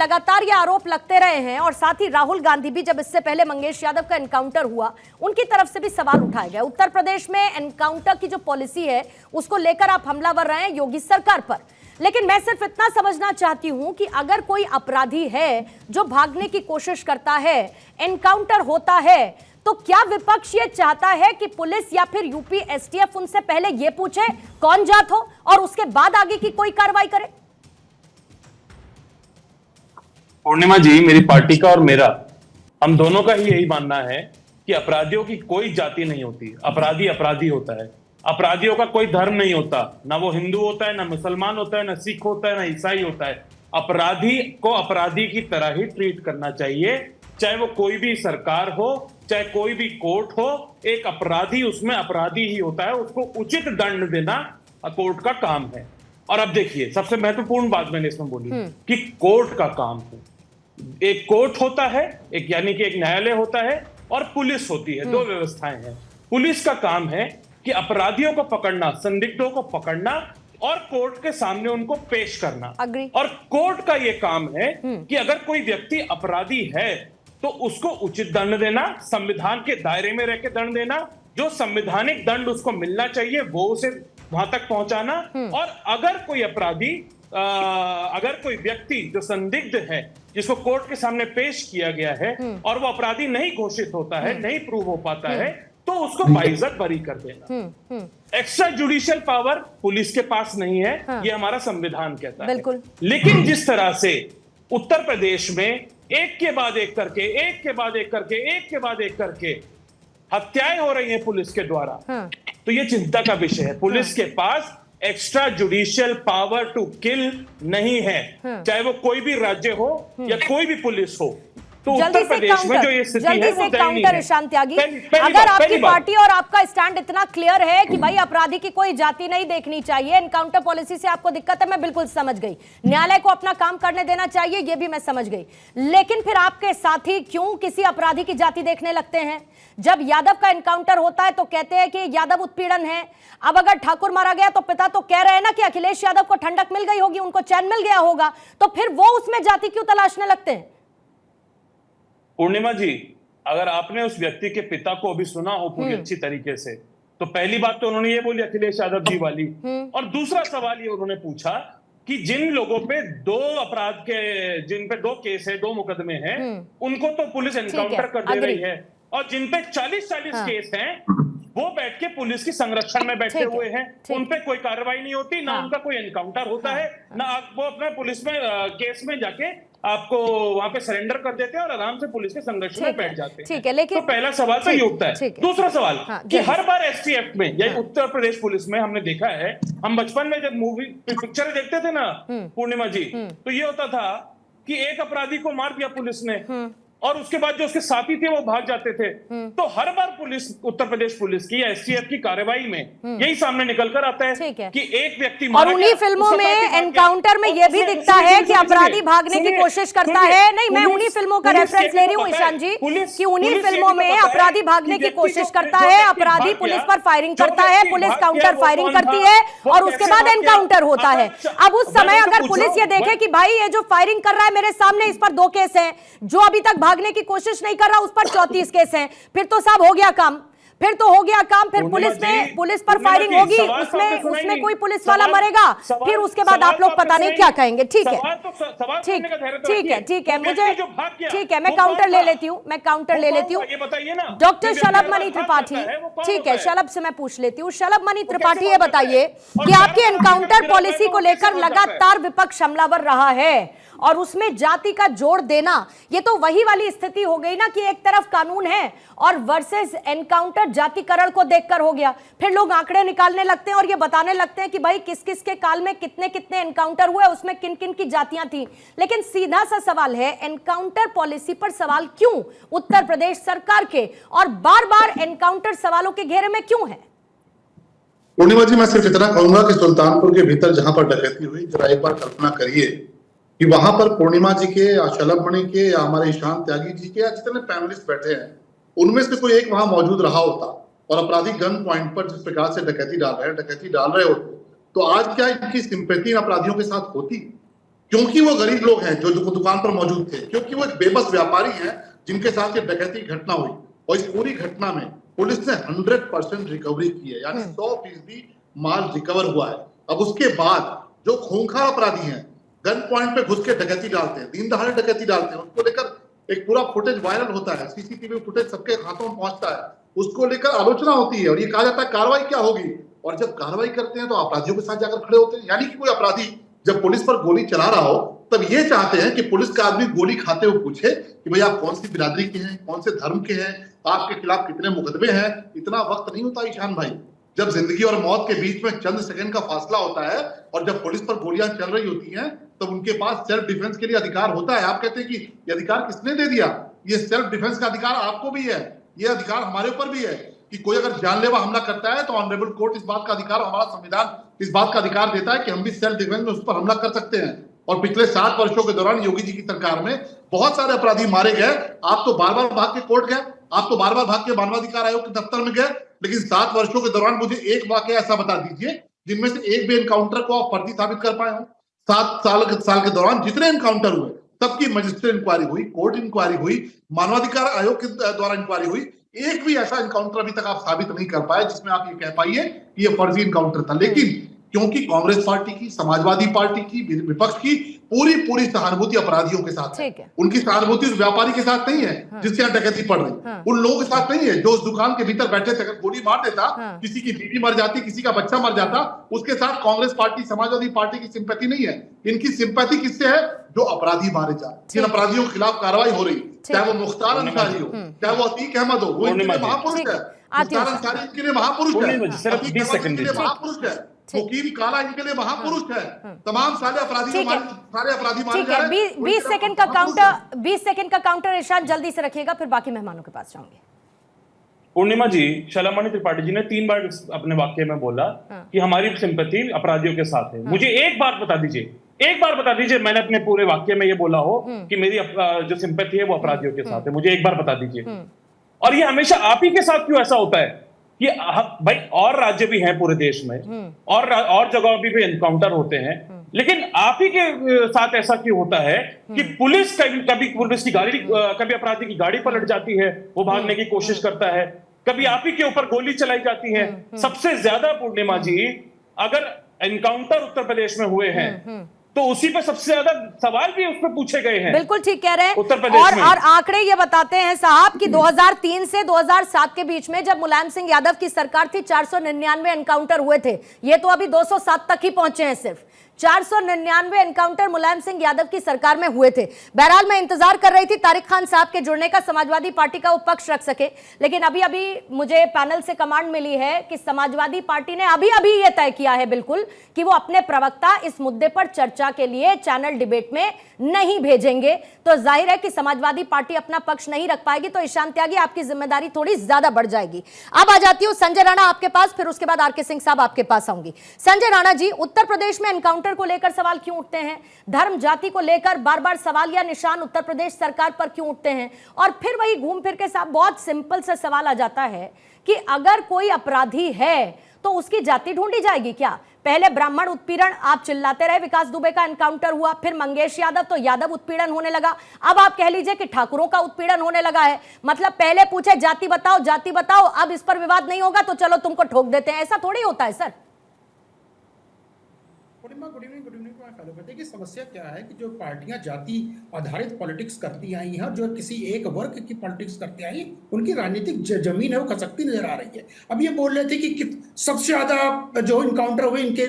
लगातार ये आरोप लगते रहे हैं और साथ ही राहुल गांधी भी, जब इससे पहले मंगेश यादव का एनकाउंटर हुआ, उनकी तरफ से भी सवाल उठाए गए। उत्तर प्रदेश में एनकाउंटर की जो पॉलिसी है उसको लेकर आप हमलावर रहे हैं योगी सरकार पर। लेकिन मैं सिर्फ इतना समझना चाहती हूं कि अगर कोई अपराधी है जो भागने की कोशिश करता है, एनकाउंटर होता है, तो क्या विपक्ष ये चाहता है कि पुलिस या फिर यूपी एसटीएफ उनसे पहले ये पूछे कौन जात हो और उसके बाद आगे की कोई कार्रवाई करे? पूर्णिमा जी, मेरी पार्टी का और मेरा, हम दोनों का ही यही मानना है कि अपराधियों की कोई जाति नहीं होती। अपराधी अपराधी होता है। अपराधियों का कोई धर्म नहीं होता, ना वो हिंदू होता है, ना मुसलमान होता है, ना सिख होता है, ना ईसाई होता है। अपराधी को अपराधी की तरह ही ट्रीट करना चाहिए, चाहे वो कोई भी सरकार हो, चाहे कोई भी कोर्ट हो। एक अपराधी उसमें अपराधी ही होता है, उसको उचित दंड देना कोर्ट का काम है। और अब देखिए, सबसे महत्वपूर्ण बात मैंने इसमें बोली कि कोर्ट का काम है। एक कोर्ट होता है, एक यानी कि एक न्यायालय होता है, और पुलिस होती है। दो व्यवस्थाएं हैं। पुलिस का काम है कि अपराधियों को पकड़ना, संदिग्धों को पकड़ना और कोर्ट के सामने उनको पेश करना। और कोर्ट का यह काम है कि अगर कोई व्यक्ति अपराधी है तो उसको उचित दंड देना, संविधान के दायरे में रहकर दंड देना, जो संवैधानिक दंड उसको मिलना चाहिए वो उसे वहां तक पहुंचाना। और अगर कोई अपराधी, अगर कोई व्यक्ति जो संदिग्ध है, जिसको कोर्ट के सामने पेश किया गया है और वो अपराधी नहीं घोषित होता है, नहीं प्रूव हो पाता है, तो उसको बाइज्जत बरी कर देना। एक्स्ट्रा जुडिशियल पावर पुलिस के पास नहीं है, ये हमारा संविधान कहता है। लेकिन जिस तरह से उत्तर प्रदेश में एक के बाद एक करके, एक के बाद एक करके, एक के बाद एक करके हत्याएं हो रही हैं पुलिस के द्वारा, तो ये चिंता का विषय है। पुलिस के पास extra judicial power to kill नहीं है, चाहे वो कोई भी राज्य हो या कोई भी पुलिस हो। तो उत्तर प्रदेश में जो ये स्थिति है वो दयनीय है। ईशान त्यागी, अगर आपकी पार्टी और आपका स्टैंड इतना क्लियर है कि भाई अपराधी की कोई जाति नहीं देखनी चाहिए, एनकाउंटर पॉलिसी से आपको दिक्कत है, मैं बिल्कुल समझ गई। न्यायालय को अपना काम करने देना चाहिए, ये भी मैं समझ गई। लेकिन फिर आपके साथी क्यों किसी अपराधी की जाति देखने लगते हैं? जब यादव का एनकाउंटर होता है तो कहते हैं कि यादव उत्पीड़न है। अब अगर ठाकुर मारा गया तो पिता तो कह रहे हैं ना कि अखिलेश यादव को ठंडक मिल गई होगी, उनको चैन मिल गया होगा, तो फिर वो उसमें जाति क्यों तलाशने लगते हैं? पूर्णिमा जी, अगर आपने उस व्यक्ति के पिता को अभी सुना हो पूरी अच्छी तरीके से, तो पहली बात तो उन्होंने ये बोली अखिलेश यादव जी वाली, और दूसरा सवाल ये उन्होंने पूछा कि जिन लोगों पे दो अपराध के, जिन पे दो केस है, दो मुकदमे हैं, उनको तो पुलिस एनकाउंटर कर दे रही है, और जिन पे 40-40 केस हैं वो बैठ के पुलिस की संरक्षण में बैठे हुए हैं, उन पे कोई कार्रवाई नहीं होती, ना उनका कोई एनकाउंटर होता है, ना वो अपने पुलिस में केस में जाके आपको वहां पे सरेंडर कर देते हैं और आराम से पुलिस के संरक्षण में बैठ जाते हैं। ठीक है, लेकिन तो पहला सवाल तो ये उठता है। दूसरा सवाल कि हर बार एसटीएफ में या उत्तर प्रदेश पुलिस में हमने देखा है, हम बचपन में जब मूवी पिक्चर देखते थे ना पूर्णिमा जी, तो ये होता था कि एक अपराधी को मार दिया पुलिस ने और उसके बाद जो उसके साथी थे वो भाग जाते थे। तो हर बार पुलिस, उत्तर प्रदेश पुलिस की या एसटीएफ की कार्रवाई में यही सामने निकल कर आता है कि एक व्यक्ति, और उन्हीं फिल्मों में एनकाउंटर में यह भी दिखता है कि अपराधी भागने की कोशिश करता है। नहीं, मैं उन्हीं फिल्मों का रेफरेंस ले रही हूँ ईशान जी, कि उन्हीं फिल्मों में अपराधी भागने की कोशिश करता है, अपराधी पुलिस पर फायरिंग करता है, पुलिस काउंटर फायरिंग करती है और उसके बाद एनकाउंटर होता है। अब उस समय अगर पुलिस ये देखे कि भाई ये जो फायरिंग कर रहा है मेरे सामने, इस पर 2 केस हैं, जो अभी तक भागने की कोशिश नहीं कर रहा उस पर 34 केस हैं, फिर तो सब हो गया काम, फिर तो हो गया काम। फिर पुलिस पर फायरिंग होगी, उसमें कोई पुलिस वाला मरेगा, फिर उसके बाद आप लोग पता नहीं क्या कहेंगे। ठीक है, ठीक है, मुझे ठीक है, मैं काउंटर ले लेती हूँ, डॉक्टर शलभ मणि त्रिपाठी। ठीक है, शलभ से मैं पूछ लेती हूँ। शलभ मणि त्रिपाठी, ये बताइए कि आपकी एनकाउंटर पॉलिसी को लेकर लगातार विपक्ष हमलावर रहा है और उसमें जाति का जोड़ देना, ये तो वही वाली स्थिति हो गई ना कि एक तरफ कानून है और वर्सेस एनकाउंटर जातिकरण को देखकर हो गया। फिर लोग आंकड़े निकालने लगते हैं और ये बताने लगते हैं कि भाई किस किस के काल में कितने कितने एनकाउंटर हुए, उसमें किन किन की जातियां थी। लेकिन सीधा सा सवाल है, एनकाउंटर पॉलिसी पर सवाल क्यों उत्तर प्रदेश सरकार के, और बार बार एनकाउंटर सवालों के घेरे में क्यों है? पूर्णिमा जी, मैं सिर्फ इतना कहूंगा कि सुल्तानपुर के भीतर जहां पर डकैती हुई, जरा एक बार कल्पना करिए कि वहां पर पूर्णिमा जी के या शलभ मणि के या हमारे ईशान त्यागी जी के या जितने पैनलिस्ट बैठे हैं, उनमें से कोई एक वहां मौजूद रहा होता और अपराधी गन पॉइंट पर जिस प्रकार से डकैती डाल रहे होते, तो आज क्या इनकी सिंपैथी इन अपराधियों के साथ होती? क्योंकि वो गरीब लोग हैं जो दुकान पर मौजूद थे, क्योंकि वो एक बेबस व्यापारी हैं जिनके साथ ये डकैती घटना हुई। और इस पूरी घटना में पुलिस ने 100% रिकवरी की है, यानी 100% माल रिकवर हुआ है। अब उसके बाद जो खूंखार अपराधी हैं, गन पॉइंट पे घुस के डकैती डालते हैं, दिन दहाड़े डकैती डालते हैं, उसको लेकर एक पूरा फुटेज वायरल होता है, सीसीटीवी फुटेज सबके हाथों में पहुंचता है, उसको लेकर आलोचना होती है और ये कहा जाता है कार्रवाई क्या होगी। और जब कार्रवाई करते हैं तो अपराधियों के साथ जाकर खड़े होते हैं। यानी कि कोई अपराधी जब पुलिस पर गोली चला रहा हो तब ये चाहते हैं कि पुलिस का आदमी गोली खाते हुए पूछे कि भाई आप कौन सी बिरादरी के हैं, कौन से धर्म के हैं, आपके खिलाफ कितने मुकदमे हैं। इतना वक्त नहीं होता ईशान भाई, जब जिंदगी और मौत के बीच में चंद सेकंड का फासला होता है और जब पुलिस पर गोलियां चल रही होती हैं तो उनके पास सेल्फ डिफेंस के लिए अधिकार होता है। आप कहते हैं कि ये अधिकार किसने दे दिया? ये सेल्फ डिफेंस का अधिकार आपको भी है, ये अधिकार हमारे ऊपर भी है कि कोई अगर जानलेवा हमला करता है तो ऑनरेबल कोर्ट इस बात का अधिकार, हमारा संविधान इस बात का अधिकार देता है कि हम भी सेल्फ डिफेंस में उस पर हमला कर सकते हैं। और पिछले 7 वर्षों के दौरान योगी जी की सरकार में बहुत सारे अपराधी मारे गए। आप तो बार बार भाग के कोर्ट गए, आप तो बार बार भाग के मानवाधिकार आयोग के दफ्तर में गए, लेकिन 7 वर्षों के दौरान मुझे एक वाकया ऐसा बता दीजिए जिनमें से एक भी एनकाउंटर को आप फर्जी साबित कर पाए हो। 7 साल के दौरान जितने एनकाउंटर हुए सबकी मजिस्ट्रेट इंक्वायरी हुई, कोर्ट इंक्वायरी हुई, मानवाधिकार आयोग के द्वारा इंक्वायरी हुई। एक भी ऐसा एनकाउंटर अभी तक आप साबित नहीं कर पाए जिसमें आप ये कह पाइए कि ये फर्जी एनकाउंटर था। लेकिन क्योंकि कांग्रेस पार्टी की, समाजवादी पार्टी की, विपक्ष की पूरी सहानुभूति अपराधियों के साथ है। उनकी सहानुभूति उस व्यापारी के साथ नहीं है जिसके यहाँ डकैती पड़ रही, उन लोगों के साथ नहीं है जो उस दुकान के भीतर बैठे थे। अगर गोली मार देता, किसी की बीवी मर जाती, किसी का बच्चा मर जाता, उसके साथ कांग्रेस पार्टी, समाजवादी पार्टी की सिंपैथी नहीं है। इनकी सिंपैथी किससे है? जो अपराधी मारे जाए, जिन अपराधियों के खिलाफ कार्रवाई हो रही, चाहे वो मुख्तार अंसारी हो, चाहे वो अतीक अहमद हो, वो इनके लिए महापुरुष है। मुख्तार अंसारी इनके लिए महापुरुष है, अतीक अहमद इनके लिए महापुरुष है, मुकीम काला इनके लिए महापुरुष है। तमाम सारे अपराधी मारे जा रहे हैं। 20 सेकंड का काउंटर ईशान जल्दी से रखिएगा, फिर बाकी मेहमानों के पास जाऊंगे। पूर्णिमा जी, शैलामणि त्रिपाठी जी ने 3 बार अपने वाक्य में बोला कि हमारी सिंपैथी अपराधियों के साथ है। मुझे एक बात बता दीजिए, मैंने अपने पूरे वाक्य में ये बोला हो कि मेरी जो सिंपैथी है वो अपराधियों के साथ है। मुझे एक बार बता दीजिए। और ये हमेशा आप ही के साथ क्यों ऐसा होता है कि भाई और राज्य भी हैं पूरे देश में और जगहों भी एनकाउंटर होते हैं, लेकिन आप ही के साथ ऐसा क्यों होता है कि पुलिस कभी पुलिस की गाड़ी, कभी अपराधी की गाड़ी पलट जाती है, वो भागने की कोशिश करता है, कभी आप ही के ऊपर गोली चलाई जाती है। सबसे ज्यादा पूर्णिमा जी, अगर एनकाउंटर उत्तर प्रदेश में हुए हैं तो उसी पे सबसे ज्यादा सवाल भी उस पर पूछे गए हैं। बिल्कुल ठीक कह रहे हैं। उत्तर प्रदेश में। और आंकड़े ये बताते हैं साहब कि 2003 से 2007 के बीच में जब मुलायम सिंह यादव की सरकार थी 499 एनकाउंटर हुए थे। ये तो अभी 207 तक ही पहुंचे हैं। सिर्फ 499 एनकाउंटर मुलायम सिंह यादव की सरकार में हुए थे। बहरहाल मैं इंतजार कर रही थी तारिक खान साहब के जुड़ने का, समाजवादी पार्टी का उपक्ष रख सके, लेकिन अभी मुझे पैनल से कमांड मिली है कि समाजवादी पार्टी ने अभी यह तय किया है बिल्कुल कि वो अपने प्रवक्ता इस मुद्दे पर चर्चा के लिए चैनल डिबेट में नहीं भेजेंगे। तो जाहिर है कि समाजवादी पार्टी अपना पक्ष नहीं रख पाएगी, तो ईशान त्यागी आपकी जिम्मेदारी थोड़ी ज्यादा बढ़ जाएगी। अब आ जाती हूं संजय राणा आपके पास, फिर उसके बाद आरके सिंह साहब आपके पास आऊंगी। संजय राणा जी, उत्तर प्रदेश में एनकाउंटर को लेकर सवाल क्यों उठते हैं? धर्म जाति को लेकर बार बार सवाल या निशान उत्तर प्रदेश सरकार पर क्यों उठते हैं? और फिर वही घूम फिर के साथ बहुत सिंपल सा सवाल आ जाता है कि अगर कोई अपराधी है तो उसकी जाति ढूंढी जाएगी क्या? पहले ब्राह्मण उत्पीड़न आप चिल्लाते रहे, विकास दुबे का एनकाउंटर हुआ, फिर मंगेश यादव तो यादव उत्पीड़न होने लगा, अब आप कह लीजिए कि ठाकुरों का उत्पीड़न होने लगा है। मतलब पहले पूछे जाति बताओ, अब इस पर विवाद नहीं होगा तो चलो तुमको ठोक देते हैं। ऐसा थोड़ी होता है सर। गुड इवनिंग को फॉलो करते हैं कि समस्या क्या है कि जो पार्टियां जाति आधारित पॉलिटिक्स करती आई हैं, जो किसी एक वर्ग की पॉलिटिक्स करती आई, उनकी राजनीतिक जमीन है वो खसकती नजर आ रही है। अब ये बोल रहे थे कि सबसे ज्यादा जो इनकाउंटर हुए इनके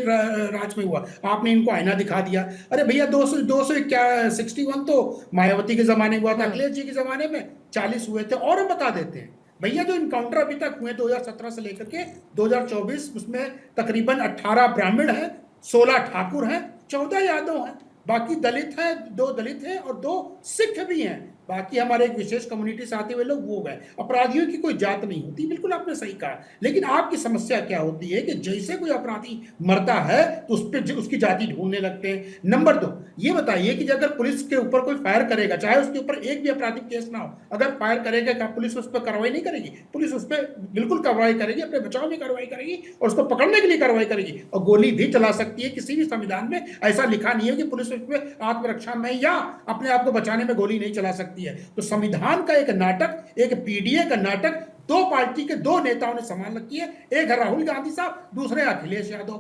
राज में हुआ, आपने इनको आईना दिखा दिया। अरे भैया 261 तो मायावती के जमाने में हुआ था, अखिलेश जी के जमाने में 40 हुए थे। और हम बता देते हैं भैया जो इनकाउंटर अभी तक हुए 2017 से लेकर के 2024, उसमें तकरीबन 18 ब्राह्मण हैं, 16 ठाकुर हैं, 14 यादव हैं, बाकी दलित हैं, 2 दलित हैं और 2 सिख भी हैं। बाकी हमारे एक विशेष कम्युनिटी से आते हुए लोग वो गए। अपराधियों की कोई जात नहीं होती, बिल्कुल आपने सही कहा। लेकिन आपकी समस्या क्या होती है कि जैसे कोई अपराधी मरता है तो उस पर उसकी जाति ढूंढने लगते हैं। नंबर 2, ये बताइए कि अगर पुलिस के ऊपर कोई फायर करेगा, चाहे उसके ऊपर एक भी आपराधिक केस ना हो, अगर फायर करेगा क्या पुलिस उस पर कार्रवाई नहीं करेगी? पुलिस उस पर बिल्कुल कार्रवाई करेगी, अपने बचाव में कार्रवाई करेगी और उसको पकड़ने के लिए कार्रवाई करेगी और गोली भी चला सकती है। किसी भी संविधान में ऐसा लिखा नहीं है कि पुलिस में आत्मरक्षा में या अपने आप को बचाने में गोली नहीं चला सकती है। तो संविधान का एक नाटक, एक पीडीए का नाटक दो पार्टी के दो नेताओं ने संभाल रखी है, एक है राहुल गांधी साहब, दूसरे अखिलेश यादव।